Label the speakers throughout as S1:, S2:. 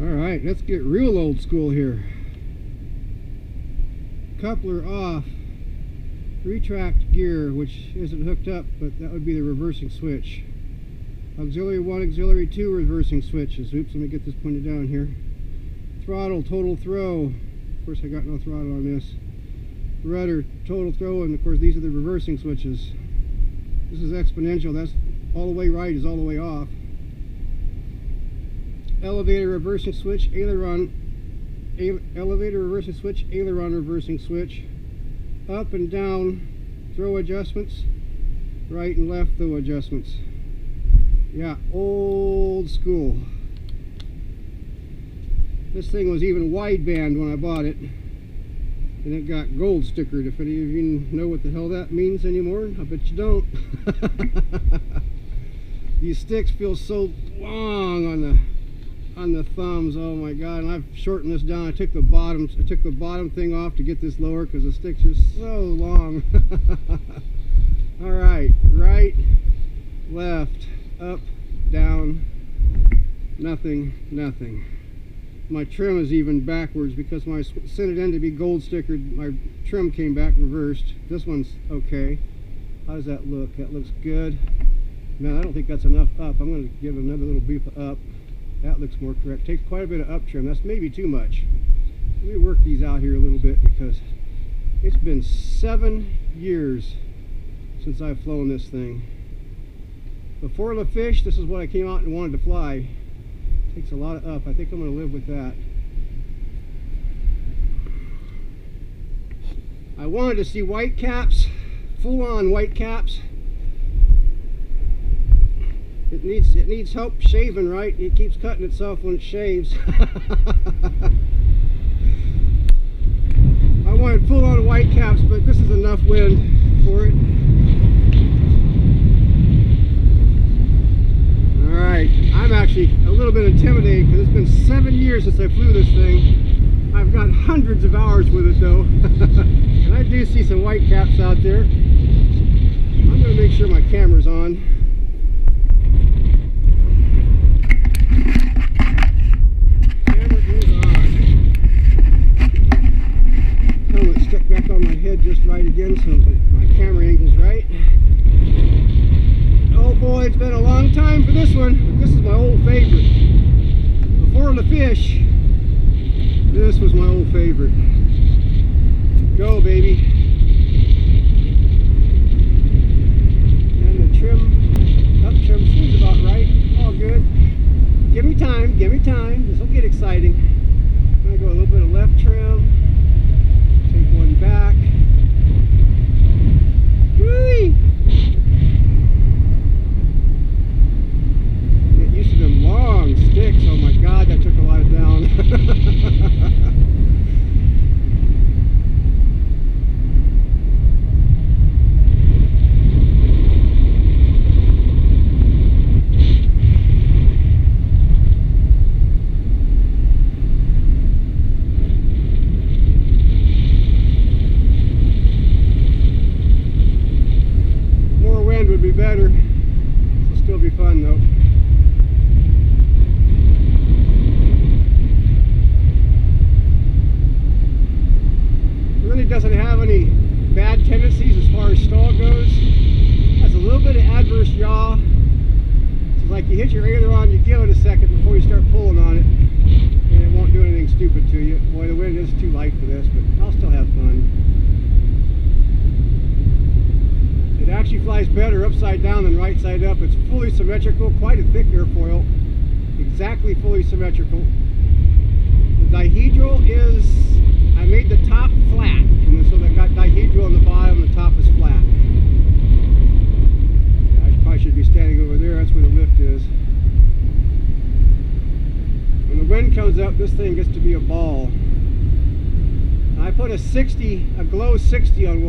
S1: Alright, let's get real old school here. Coupler off. Retract gear, which isn't hooked up, but that would be the reversing switch. Auxiliary 1, auxiliary 2 reversing switches. Oops, let me get this pointed down here. Throttle, total throw. Of course I got no throttle on this. Rudder, total throw, and of course these are the reversing switches. This is exponential. That's all the way right is all the way off. Elevator reversing switch, aileron, elevator reversing switch, aileron reversing switch. Up and down throw adjustments, right and left throw adjustments. Yeah, old school. This thing was even wideband when I bought it, and it got gold stickered. If any of you know what the hell that means anymore, I bet you don't. These sticks feel so long on the thumbs. Oh my god! And I've shortened this down. I took the bottom thing off to get this lower because the sticks are so long. All right, right, left, up, down, nothing, nothing. My trim is even backwards because when I sent it in to be gold stickered, my trim came back reversed. This one's okay. How does that look? That looks good. Man, I don't think that's enough up. I'm going to give it another little beep up. That looks more correct. Takes quite a bit of up trim. That's maybe too much. Let me work these out here a little bit because it's been 7 years since I've flown this thing. Before the fish, this is what I came out and wanted to fly. Takes a lot of up. I think I'm going to live with that. I wanted to see white caps, full-on white caps. It needs help shaving right. It keeps cutting itself when it shaves. I wanted full-on white caps, but this is enough wind for it. Alright, I'm actually a little bit intimidated because it's been 7 years since I flew this thing. I've got hundreds of hours with it though. And I do see some white caps out there. I'm going to make sure my camera's on. Back on my head just right again so my camera angle's right. Oh boy, it's been a long time for this one, but this is my old favorite. Before the fish, this was my old favorite. Go baby. And the trim, up trim seems about right. All good. Give me time, give me time. This will get exciting. I'm going to go a little bit of left trim. Take one back. Whee! Get used to them long sticks. Oh my god, that took a lot of down. Would be better. It'll still be fun though. It really doesn't have any bad tendencies as far as stall goes. It has a little bit of adverse yaw. It's like you hit your aileron, you give it a second before you start pulling on it, and it won't do anything stupid to you. Boy, the wind is too light for this, but I'll still have fun. It actually flies better upside down than right side up. It's fully symmetrical, quite a thick airfoil, exactly fully symmetrical. The dihedral is, I made the top flat, and so they've got dihedral on the bottom, the top is flat. Yeah, I probably should be standing over there, that's where the lift is. When the wind comes up, this thing gets to be a ball. I put a 60, a glow 60 on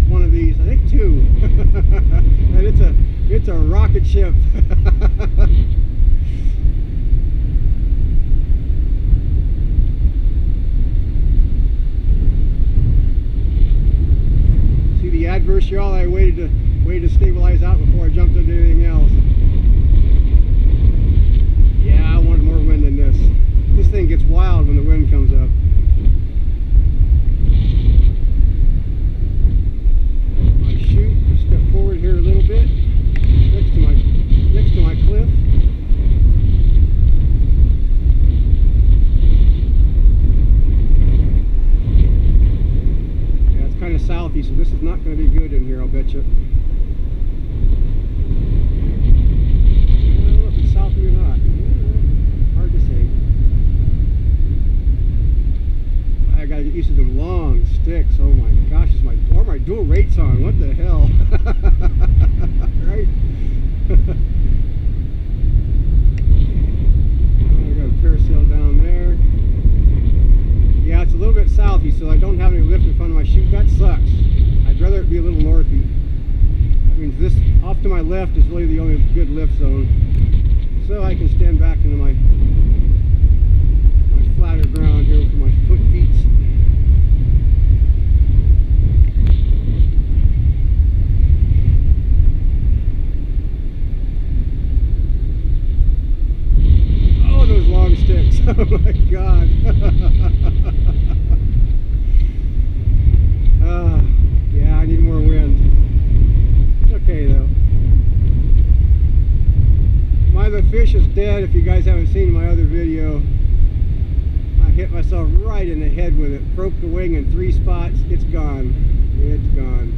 S1: one of these, I think 2. And it's a rocket ship. See the adverse yaw? I waited to stabilize out before I jumped into anything else. Yeah, I wanted more wind than this. so this is not going to be good in here, I'll bet you. I don't know if it's south or not. Hard to say. I gotta get used to them long sticks. Oh my gosh, is my dual rates on? What the hell? Right? I got a parasail down there. Yeah, it's a little bit southy, so I don't have any lift in front of my chute. That sucks. I'd rather it be a little northy. That means this off to my left is really the only good lift zone. So I can stand back into my flatter ground here for my foot feet. Oh, those long sticks. Oh my God. Yeah, I need more wind. It's okay though. The fish is dead. If you guys haven't seen my other video, I hit myself right in the head with it. Broke the wing in 3 spots. It's gone. It's gone.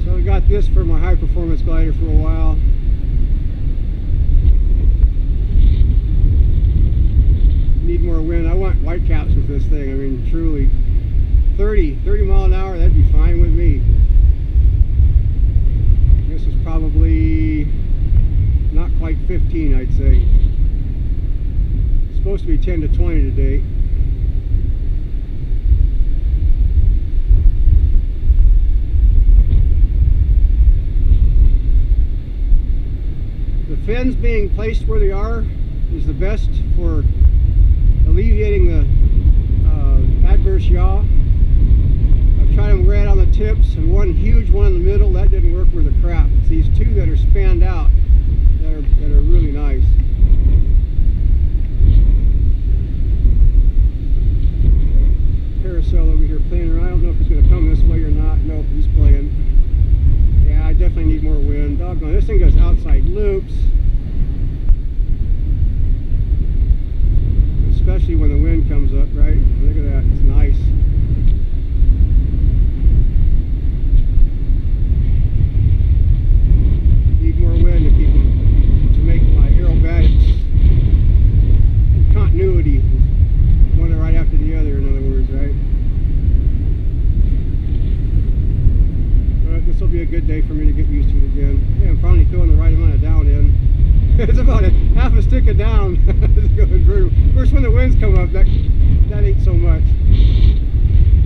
S1: So I got this for my high performance glider for a while. Need more wind. I want white caps with this thing. I mean, truly. 30 mile an hour, that'd be fine with me. This is probably not quite 15, I'd say. It's supposed to be 10 to 20 today. The fins being placed where they are is the best for alleviating the adverse yaw. Tried them right on the tips and one huge one in the middle. That didn't work worth a crap. It's these two that are spanned out that are really nice. Parasail over here playing around. I don't know if he's going to come this way or not. Nope, he's playing. Yeah, I definitely need more wind. Doggone, this thing goes outside loops. Especially when the wind comes up, right? Look at that. It's nice. Continuity, one right after the other, in other words, right? But this will be a good day for me to get used to it again. Yeah, I'm finally throwing the right amount of down in. It's about half a stick of down. Of course, when the winds come up, that ain't so much.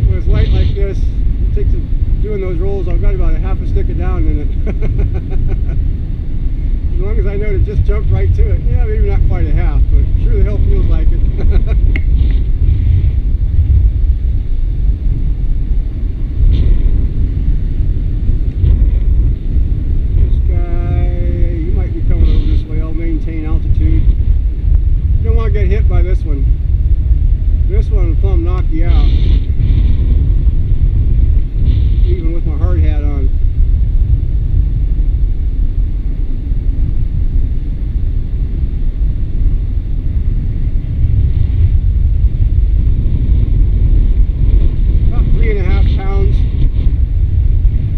S1: When it's light like this, it takes doing those rolls. I've got about a half a stick of down in it. As long as I know to just jump right to it. Yeah, maybe not quite a half, but sure the hell feels like it. This guy, you might be coming over this way. I'll maintain altitude. You don't want to get hit by this one. This one will plumb knock you out. Even with my hard hat on.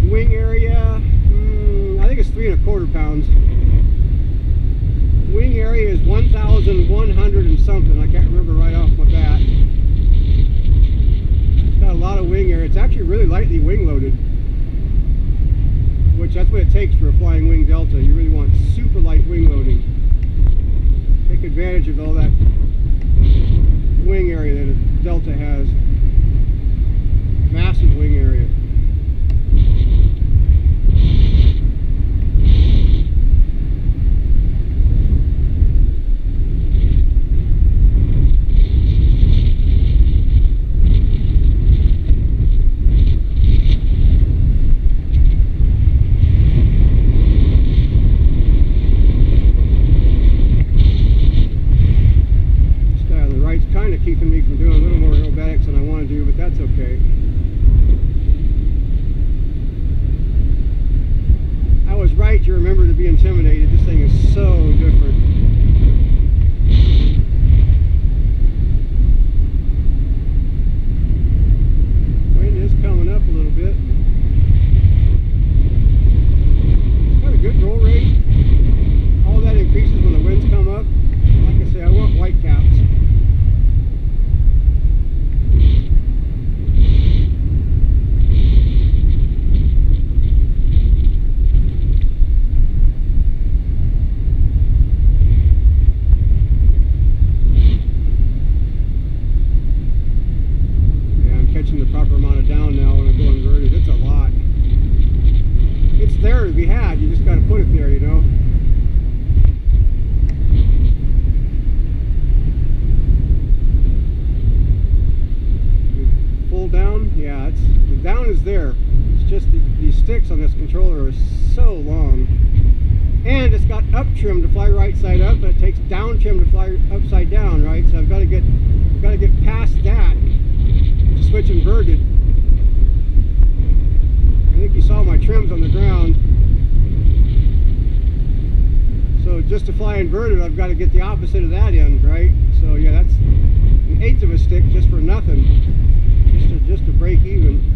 S1: Wing area, I think it's 3 1/4 pounds. Wing area is 1,100 and something. I can't remember right off my bat. It's got a lot of wing area. It's actually really lightly wing loaded, which that's what it takes for a flying wing delta. You really want super light wing loading. Take advantage of all that wing area that a delta has. Massive wing area. Keeping me from doing a little more aerobatics than I want to do, but that's okay. I was right to remember to be intimidated. This thing is so different. so long. And it's got up trim to fly right side up, but it takes down trim to fly upside down, right? So I've got to get past that to switch inverted. I think you saw my trims on the ground. So just to fly inverted, I've got to get the opposite of that end, right? So yeah, that's an eighth of a stick just for nothing, just to break even.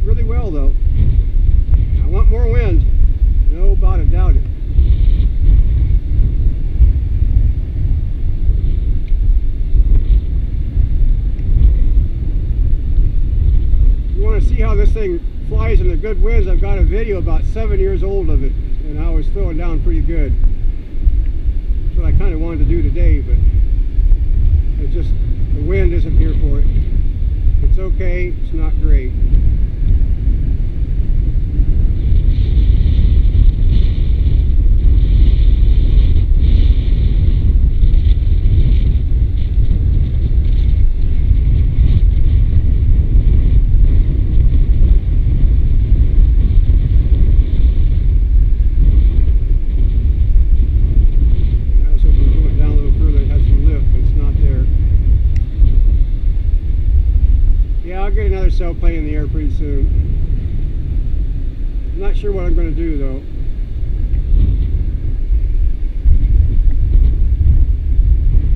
S1: Really well though. I want more wind. No about it, doubt it. If you want to see how this thing flies in the good winds, I've got a video about 7 years old of it, and I was throwing down pretty good. That's what I kind of wanted to do today, but it just, the wind isn't here for it. It's okay, it's not great. I'll get another sailplane in the air pretty soon. I'm not sure what I'm going to do though.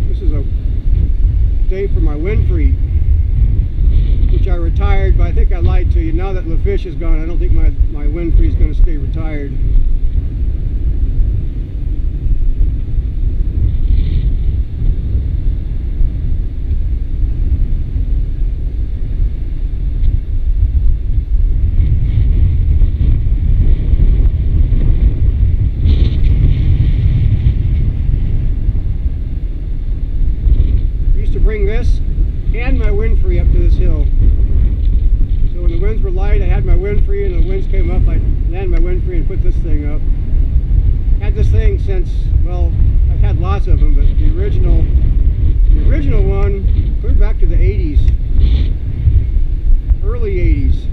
S1: This is a day for my Winfrey, which I retired, but I think I lied to you. Now that LaFish is gone, I don't think my Winfrey is going to stay retired. Bring this and my Winfrey up to this hill. So when the winds were light, I had my Winfrey, and the winds came up, I landed my Winfrey and put this thing up. Had this thing since, well, I've had lots of them, but the original one, clear back to the 80s, early 80s.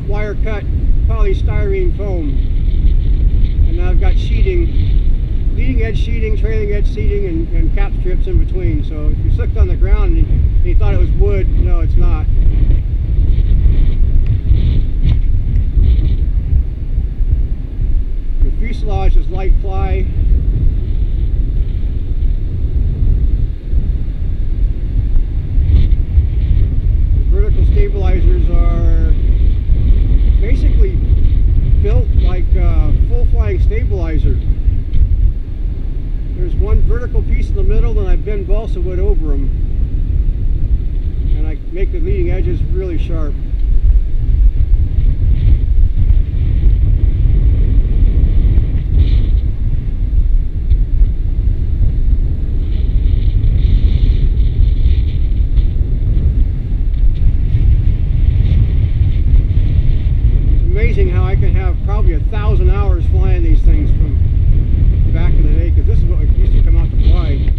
S1: Wire cut polystyrene foam, and now I've got sheeting, leading edge sheeting, trailing edge sheeting, and cap strips in between. So if you slipped on the ground and you thought it was wood, no, it's not. The fuselage is light ply. The vertical stabilizers are basically built like a full flying stabilizer. There's one vertical piece in the middle, and I bend balsa wood over them, and I make the leading edges really sharp. Amazing how I can have probably 1,000 hours flying these things from back in the day, because this is what used to come out to fly.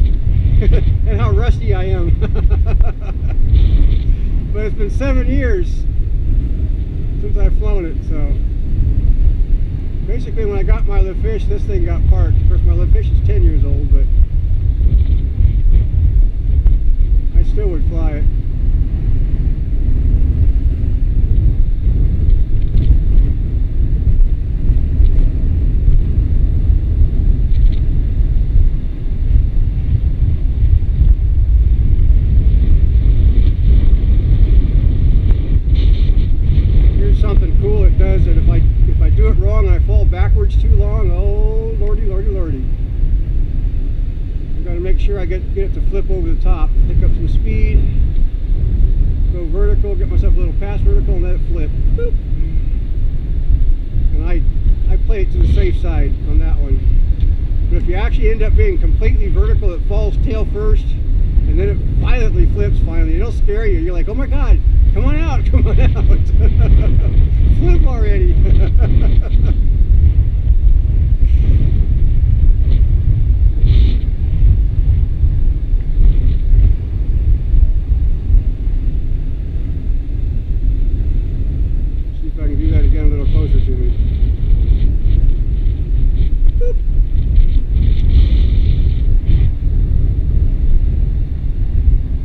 S1: And how rusty I am. But it's been 7 years since I've flown it, so basically when I got my LaFish, this thing got parked. Of course my LaFish is 10 years old, but I still would fly it. That if I do it wrong and I fall backwards too long, oh lordy, lordy, lordy. I've got to make sure I get it to flip over the top, pick up some speed, go vertical, get myself a little past vertical, and let it flip. Boop. And I play it to the safe side on that one. But if you actually end up being completely vertical, it falls tail first, and then it violently flips finally. It'll scare you. You're like, oh my God, come on out, come on out. Flip already. See if I can do that again a little closer to me. Boop.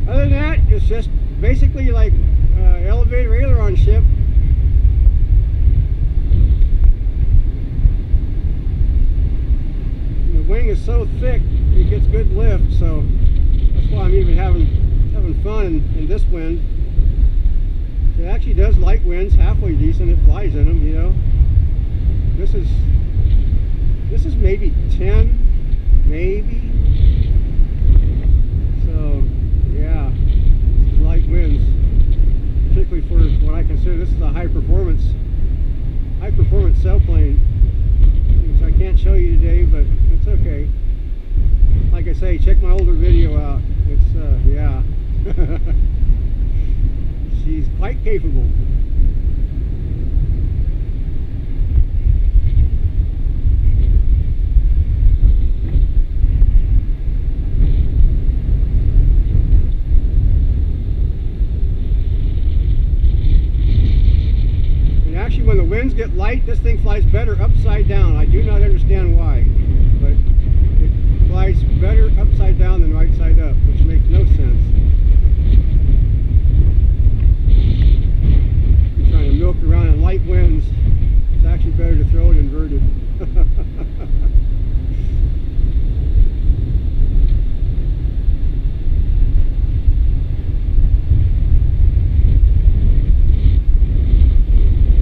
S1: Other than that, it's just basically like elevator aileron ship. The wing is so thick, it gets good lift, so that's why I'm even having fun in this wind. It actually does light winds, halfway decent. It flies in them, you know. This is maybe 10, maybe. So yeah, this is light winds, particularly for what I consider this is a high performance sailplane, which I can't show you today, but it's okay. Like I say, check my older video out. It's yeah. She's quite capable. And actually, when the winds get light, this thing flies better upside down. I do not understand why, but it flies better upside down than right side up, which makes no sense. Trying to milk around in light winds, it's actually better to throw it inverted. The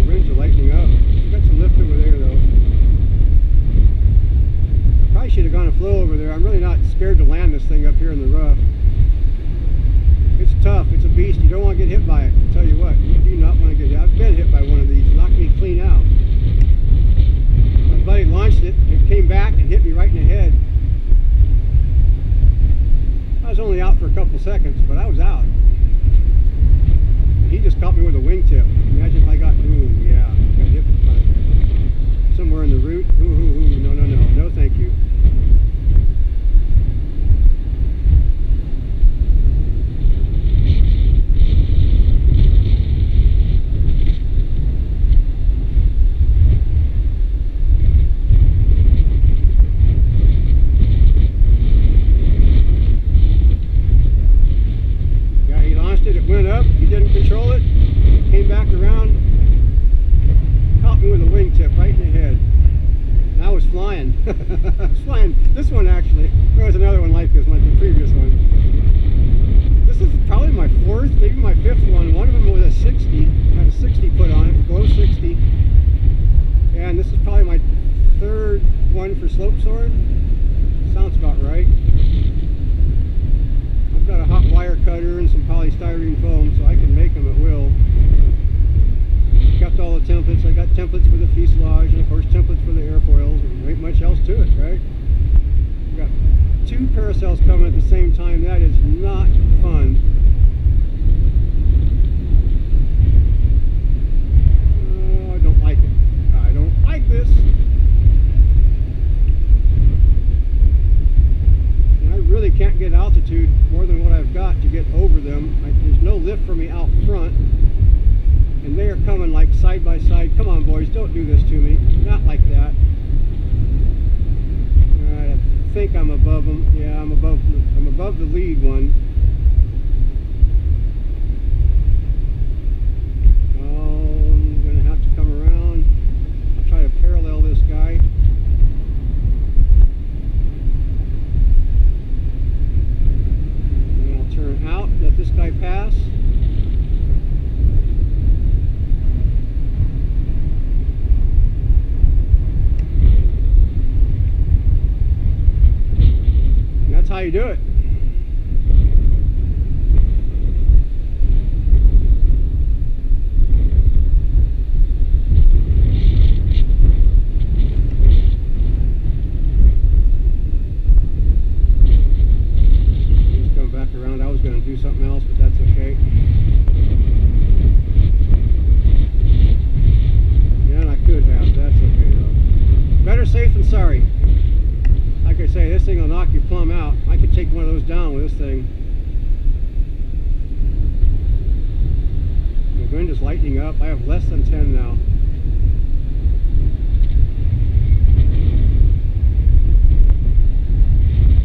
S1: winds are lightening up. We got some lift over there though. I probably should have gone afloat over there. I'm really not scared to land this thing up here in the rough. It's tough. It's a beast. You don't want to get hit by it. I'll tell you what, you do not want to get hit. I've been hit by one of these. It knocked me clean out. My buddy launched it. It came back and hit me right in the head. I was only out for a couple seconds, but I was out. He just caught me with a wingtip. Imagine if I got, ooh, yeah, got hit by somewhere in the root. Ooh, no, no, no, no, thank you. It went up, he didn't control it, came back around, caught me with a wingtip right in the head. And I was flying. I was flying. This one actually, there was another one like this one, the previous one. This is probably my fourth, maybe my fifth one. One of them was a 60, had a 60 put on it, below 60. And this is probably my third one for slope soaring. Sounds about right. I've got a hot wire cutter and some polystyrene foam, so I can make them at will. Kept all the templates. I got templates for the fuselage and of course templates for the airfoils, and there ain't much else to it, right? I've got two parasails coming at the same time. That is not fun. Oh, I don't like it. I don't like this. I really can't get altitude more than what I've got to get over them. There's no lift for me out front, and they are coming like side by side. Come on, boys, don't do this to me. Not like that. All right, I think I'm above them. Yeah, I'm above the lead one. Oh, I'm gonna have to come around. I'll try to parallel this guy. Turn out, let this guy pass. And that's how you do it. say, this thing will knock you plumb out. I could take one of those down with this thing. The wind is lightening up. I have less than 10 now.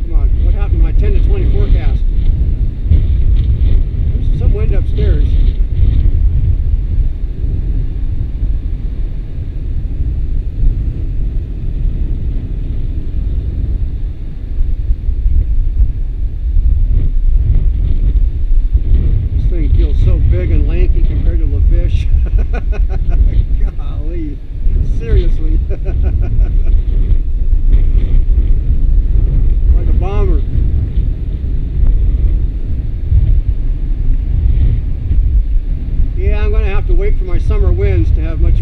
S1: Come on, what happened to my 10 to 20 forecast? There's some wind upstairs. So big and lanky compared to the fish. Golly, seriously. Like a bomber. Yeah, I'm going to have to wait for my summer winds to have much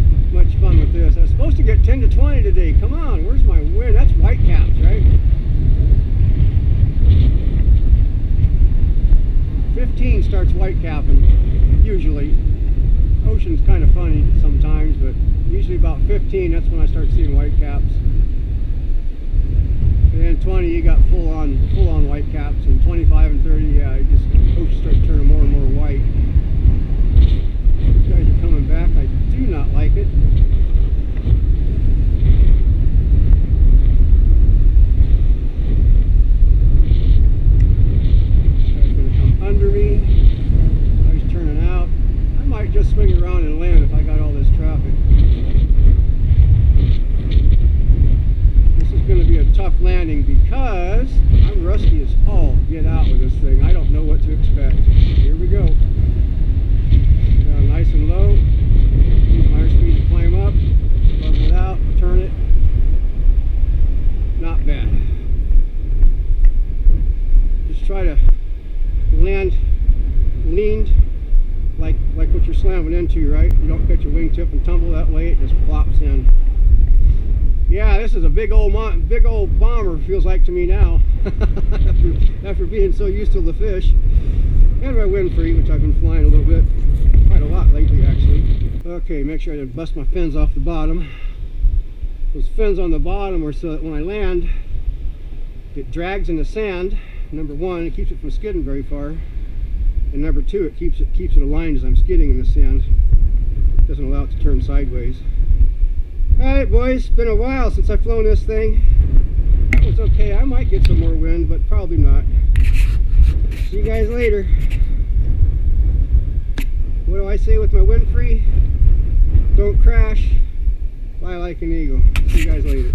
S1: fun with this. I was supposed to get 10 to 20 today. Come on, where's my wind? That's whitecaps, right? 15 starts whitecapping, usually. Ocean's kind of funny sometimes, but usually about 15, that's when I start seeing whitecaps. And then 20, you got full-on whitecaps, and 25 and 30, yeah, ocean starts turning more and more white. These guys are coming back. I do not like it. Under me, ice turning out. I might just swing around and land if I got all this traffic. This is going to be a tough landing because I'm rusty as all get out with this thing. I don't know what to expect. Here we go. Down nice and low. Use my airspeed to climb up. Level it out. Turn it. Not bad. Just try to leaned like what you're slamming into, right? You don't catch a wingtip and tumble that way, it just plops in. Yeah, this is a big old bomber, feels like to me now. after being so used to the fish. And my wind free, which I've been flying a little bit, quite a lot lately actually. Okay, make sure I didn't bust my fins off the bottom. Those fins on the bottom are so that when I land, it drags in the sand. Number one, it keeps it from skidding very far, and number two, it keeps it aligned as I'm skidding in the sand. It doesn't allow it to turn sideways. Alright boys, it's been a while since I've flown this thing. That was okay. I might get some more wind, but probably not. See you guys later. What do I say with my wind free? Don't crash. Fly like an eagle. See you guys later.